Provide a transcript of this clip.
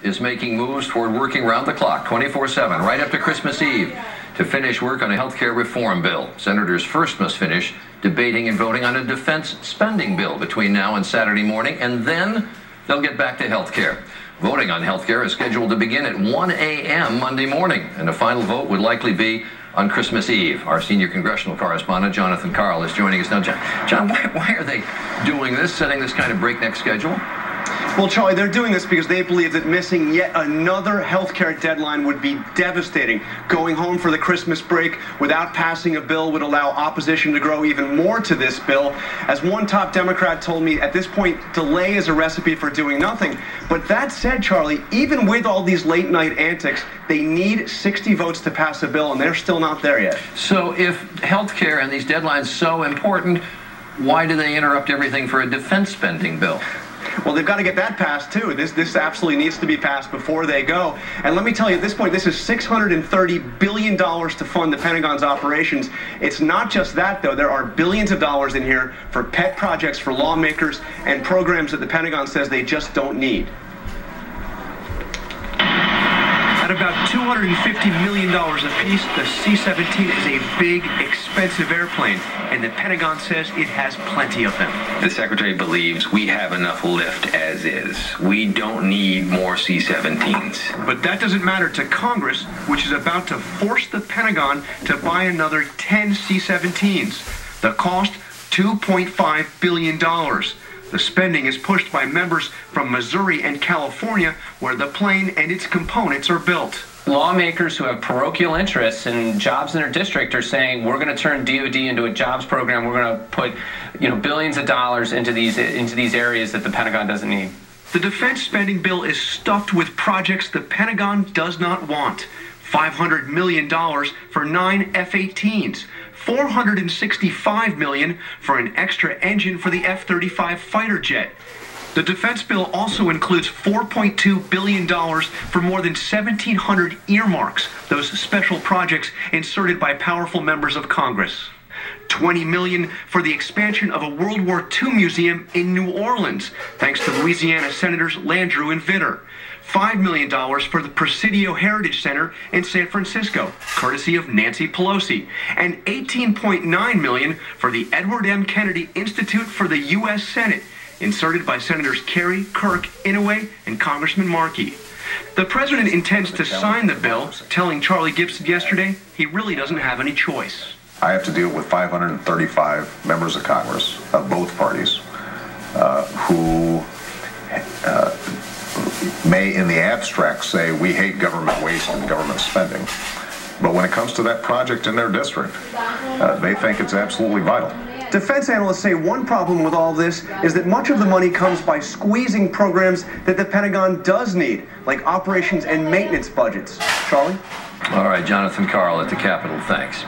is making moves toward working round the clock, 24/7, right up to Christmas Eve, to finish work on a health care reform bill. Senators first must finish debating and voting on a defense spending bill between now and Saturday morning, and then they'll get back to health care. Voting on health care is scheduled to begin at 1 a.m. Monday morning, and a final vote would likely be on Christmas Eve. Our senior congressional correspondent, Jonathan Karl, is joining us now. John, why are they doing this, setting this kind of breakneck schedule? Well, Charlie, they're doing this because they believe that missing yet another health care deadline would be devastating. Going home for the Christmas break without passing a bill would allow opposition to grow even more to this bill. As one top Democrat told me, at this point, delay is a recipe for doing nothing. But that said, Charlie, even with all these late-night antics, they need 60 votes to pass a bill, and they're still not there yet. So if health care and these deadlines so important, why do they interrupt everything for a defense spending bill? Well, they've got to get that passed, too. This absolutely needs to be passed before they go. And let me tell you, at this point, this is $630 billion to fund the Pentagon's operations. It's not just that, though. There are billions of dollars in here for pet projects for lawmakers and programs that the Pentagon says they just don't need. At about $250 million apiece, the C-17 is a big, expensive airplane, and the Pentagon says it has plenty of them. The Secretary believes we have enough lift as is. We don't need more C-17s. But that doesn't matter to Congress, which is about to force the Pentagon to buy another 10 C-17s. The cost, $2.5 billion. The spending is pushed by members from Missouri and California, where the plane and its components are built. Lawmakers who have parochial interests in jobs in their district are saying, we're going to turn DoD into a jobs program. We're going to put, billions of dollars into these areas that the Pentagon doesn't need. The defense spending bill is stuffed with projects the Pentagon does not want. $500 million for 9 F-18s. $465 million for an extra engine for the F-35 fighter jet. The defense bill also includes $4.2 billion for more than 1,700 earmarks, those special projects inserted by powerful members of Congress. $20 million for the expansion of a World War II museum in New Orleans, thanks to Louisiana Senators Landrieu and Vitter. $5 million for the Presidio Heritage Center in San Francisco, courtesy of Nancy Pelosi, and $18.9 million for the Edward M. Kennedy Institute for the U.S. Senate, inserted by Senators Kerry, Kirk, Inouye, and Congressman Markey. The president intends to sign the bill, telling Charles Gibson yesterday he really doesn't have any choice. I have to deal with 535 members of Congress of both parties who may in the abstract say we hate government waste and government spending, but when it comes to that project in their district, they think it's absolutely vital. Defense analysts say one problem with all this is that much of the money comes by squeezing programs that the Pentagon does need, like operations and maintenance budgets. Charlie? All right, Jonathan Karl at the Capitol, thanks.